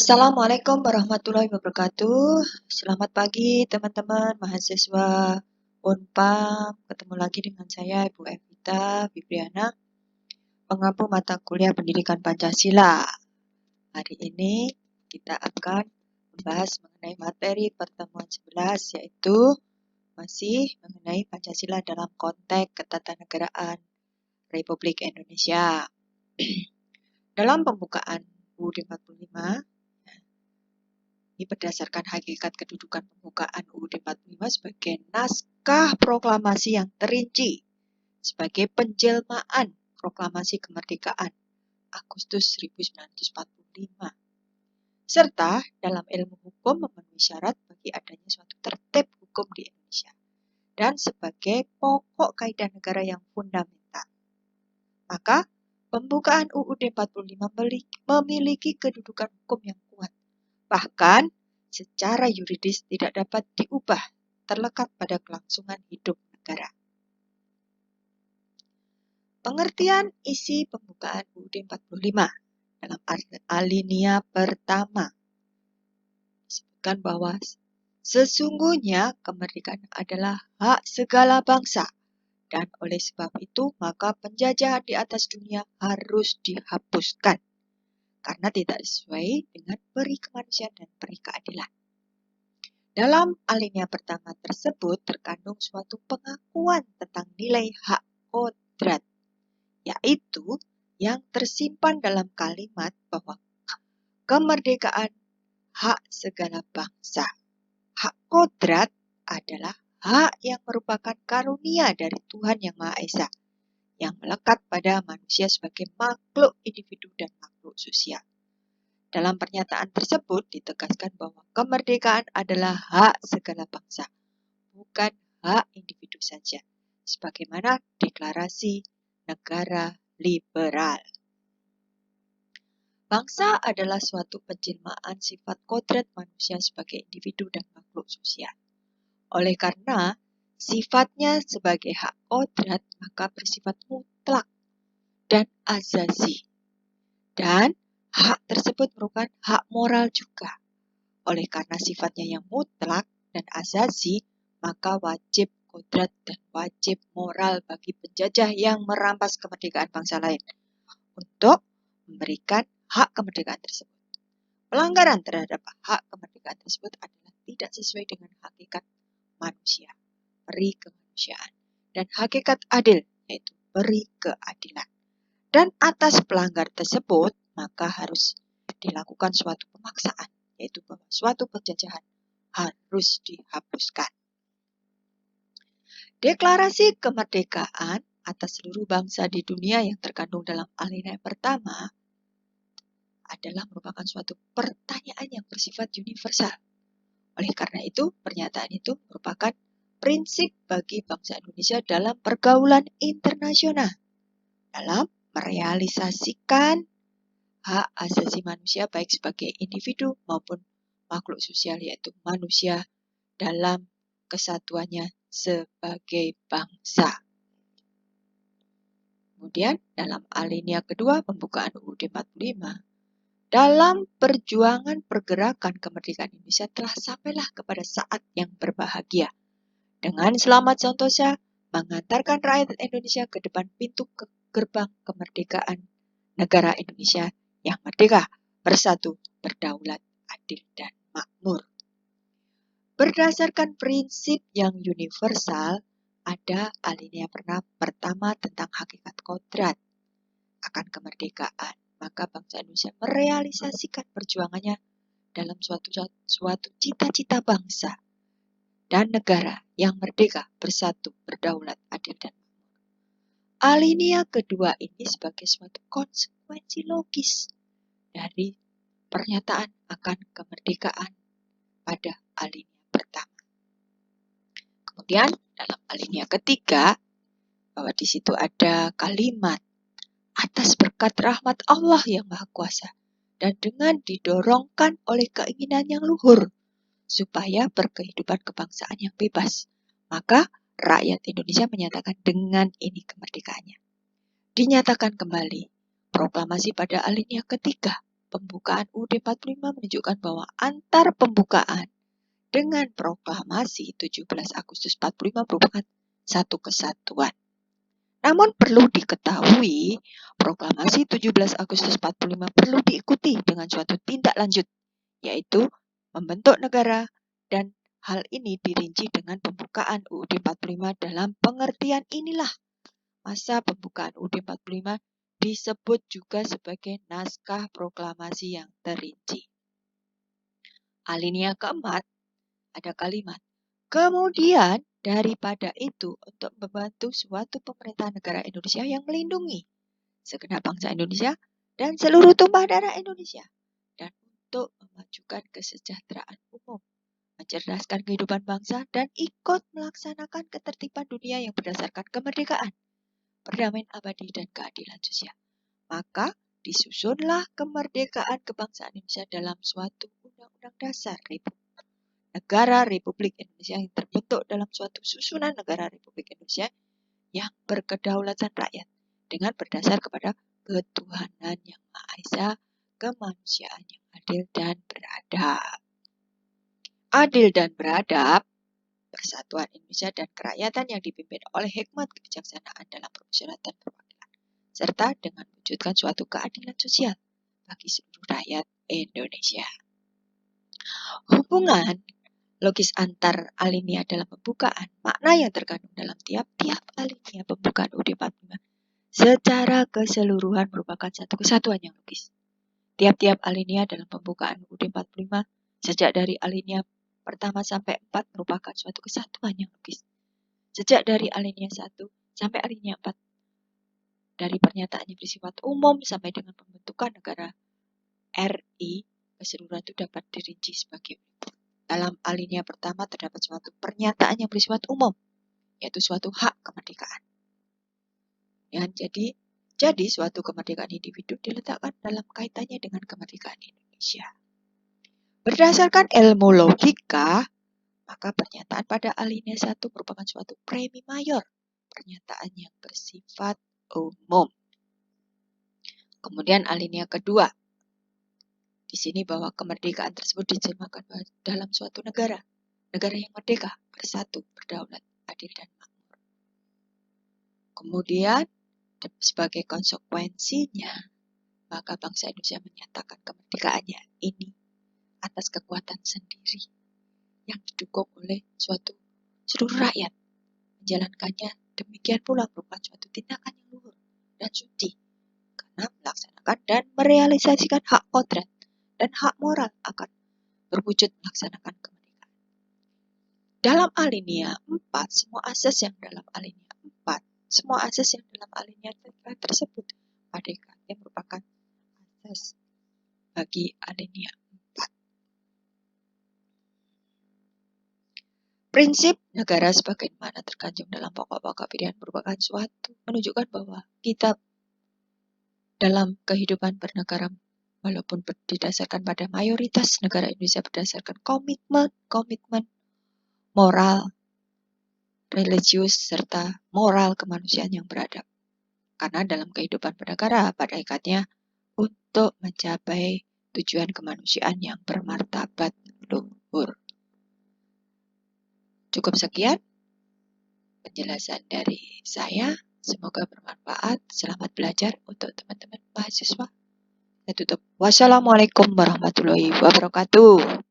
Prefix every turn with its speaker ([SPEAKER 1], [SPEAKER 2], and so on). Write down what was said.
[SPEAKER 1] Assalamualaikum warahmatullahi wabarakatuh. Selamat pagi teman-teman mahasiswa Unpam. Ketemu lagi dengan saya Ibu Evita Fibriana, pengampu mata kuliah Pendidikan Pancasila. Hari ini kita akan membahas mengenai materi pertemuan 11, yaitu masih mengenai Pancasila dalam konteks ketatanegaraan Republik Indonesia. Dalam pembukaan UUD 45, ini berdasarkan hakikat kedudukan pembukaan UUD 45 sebagai naskah proklamasi yang terinci sebagai penjelmaan proklamasi kemerdekaan Agustus 1945, serta dalam ilmu hukum memenuhi syarat bagi adanya suatu tertib hukum di Indonesia dan sebagai pokok kaidah negara yang fundamental. Maka pembukaan UUD 45 memiliki kedudukan hukum yang kuat. Bahkan secara yuridis tidak dapat diubah terlekat pada kelangsungan hidup negara. Pengertian isi pembukaan UUD 45 dalam alinea pertama disebutkan bahwa sesungguhnya kemerdekaan adalah hak segala bangsa, dan oleh sebab itu maka penjajahan di atas dunia harus dihapuskan karena tidak sesuai dengan peri kemanusiaan dan peri keadilan. Dalam alinea pertama tersebut terkandung suatu pengakuan tentang nilai hak kodrat, yaitu yang tersimpan dalam kalimat bahwa kemerdekaan hak segala bangsa. Hak kodrat adalah hak yang merupakan karunia dari Tuhan Yang Maha Esa, yang melekat pada manusia sebagai makhluk individu dan makhluk sosial. Dalam pernyataan tersebut ditegaskan bahwa kemerdekaan adalah hak segala bangsa, bukan hak individu saja, sebagaimana Deklarasi Negara Liberal. Bangsa adalah suatu penjelmaan sifat kodrat manusia sebagai individu dan makhluk sosial. Oleh karena sifatnya sebagai hak kodrat, maka bersifat mutlak dan azazi. Dan hak tersebut merupakan hak moral juga. Oleh karena sifatnya yang mutlak dan azazi, maka wajib kodrat dan wajib moral bagi penjajah yang merampas kemerdekaan bangsa lain untuk memberikan hak kemerdekaan tersebut. Pelanggaran terhadap hak kemerdekaan tersebut adalah tidak sesuai dengan hakikat manusia, peri kemanusiaan, dan hakikat adil, yaitu peri keadilan. Dan atas pelanggar tersebut, maka harus dilakukan suatu pemaksaan, yaitu bahwa suatu penjajahan harus dihapuskan. Deklarasi kemerdekaan atas seluruh bangsa di dunia yang terkandung dalam alinea pertama adalah merupakan suatu pertanyaan yang bersifat universal. Oleh karena itu, pernyataan itu merupakan prinsip bagi bangsa Indonesia dalam pergaulan internasional, dalam merealisasikan hak asasi manusia baik sebagai individu maupun makhluk sosial, yaitu manusia dalam kesatuannya sebagai bangsa. Kemudian dalam alinea kedua pembukaan UUD 45, dalam perjuangan pergerakan kemerdekaan Indonesia telah sampailah kepada saat yang berbahagia, dengan selamat sentosa mengantarkan rakyat Indonesia ke depan pintu gerbang kemerdekaan negara Indonesia yang merdeka, bersatu, berdaulat, adil, dan makmur. Berdasarkan prinsip yang universal, ada alinea pertama tentang hakikat kodrat akan kemerdekaan. Maka bangsa Indonesia merealisasikan perjuangannya dalam suatu cita-cita bangsa dan negara yang merdeka, bersatu, berdaulat, adil, dan makmur. Alinea kedua ini sebagai suatu konsekuensi logis dari pernyataan akan kemerdekaan pada alinea pertama. Kemudian dalam alinea ketiga, bahwa di situ ada kalimat atas berkat rahmat Allah yang Maha Kuasa dan dengan didorongkan oleh keinginan yang luhur supaya berkehidupan kebangsaan yang bebas, maka rakyat Indonesia menyatakan dengan ini kemerdekaannya. Dinyatakan kembali proklamasi pada alinea ketiga pembukaan UUD 45 menunjukkan bahwa antar pembukaan dengan proklamasi 17 Agustus 45 merupakan satu kesatuan. Namun perlu diketahui, proklamasi 17 Agustus 45 perlu diikuti dengan suatu tindak lanjut, yaitu membentuk negara, dan hal ini dirinci dengan pembukaan UUD 45. Dalam pengertian inilah masa pembukaan UUD 45 disebut juga sebagai naskah proklamasi yang terinci. Alinea keempat ada kalimat, kemudian daripada itu untuk membantu suatu pemerintahan negara Indonesia yang melindungi segenap bangsa Indonesia dan seluruh tumpah darah Indonesia, dan untuk memajukan kesejahteraan umum, mencerdaskan kehidupan bangsa, dan ikut melaksanakan ketertiban dunia yang berdasarkan kemerdekaan, perdamaian abadi, dan keadilan sosial. Maka disusunlah kemerdekaan kebangsaan Indonesia dalam suatu undang-undang dasar Negara Republik Indonesia yang terbentuk dalam suatu susunan Negara Republik Indonesia yang berkedaulatan rakyat dengan berdasar kepada ketuhanan yang Maha Esa, kemanusiaan yang adil dan beradab. Adil dan beradab, persatuan Indonesia dan kerakyatan yang dipimpin oleh hikmat kebijaksanaan dalam permusyawaratan perwakilan, serta dengan mewujudkan suatu keadilan sosial bagi seluruh rakyat Indonesia. Hubungan logis antar alinea dalam pembukaan, makna yang terkandung dalam tiap-tiap alinea pembukaan UUD 45 secara keseluruhan merupakan satu kesatuan yang logis. Tiap-tiap alinea dalam pembukaan UUD 45 sejak dari alinea pertama sampai 4 merupakan suatu kesatuan yang logis. Sejak dari alinea 1 sampai alinea 4, dari pernyataan yang bersifat umum sampai dengan pembentukan negara RI, keseluruhan itu dapat dirinci sebagai berikut. Dalam alinea pertama terdapat suatu pernyataan yang bersifat umum, yaitu suatu hak kemerdekaan. Jadi suatu kemerdekaan individu diletakkan dalam kaitannya dengan kemerdekaan Indonesia. Berdasarkan ilmu logika, maka pernyataan pada alinea 1 merupakan suatu premi mayor, pernyataan yang bersifat umum. Kemudian alinea kedua, di sini bahwa kemerdekaan tersebut diterjemahkan dalam suatu negara yang merdeka, bersatu, berdaulat, adil, dan makmur. Kemudian, sebagai konsekuensinya, maka bangsa Indonesia menyatakan kemerdekaannya ini atas kekuatan sendiri yang didukung oleh seluruh rakyat. Menjalankannya demikian pula merupakan suatu tindakan yang luhur dan suci, karena melaksanakan dan merealisasikan hak kodrat dan hak moral akan berwujud melaksanakan kemerdekaan. Dalam alinea 4, semua asas yang dalam alinea tersebut pada hakikatnya merupakan asas bagi alinea 4. Prinsip negara sebagaimana terkandung dalam pokok-pokok pilihan merupakan suatu menunjukkan bahwa kita dalam kehidupan bernegara, walaupun didasarkan pada mayoritas negara Indonesia berdasarkan komitmen moral, religius, serta moral kemanusiaan yang beradab. Karena dalam kehidupan bernegara pada hakikatnya untuk mencapai tujuan kemanusiaan yang bermartabat luhur. Cukup sekian penjelasan dari saya. Semoga bermanfaat. Selamat belajar untuk teman-teman mahasiswa. Saya tutup. Wassalamualaikum warahmatullahi wabarakatuh.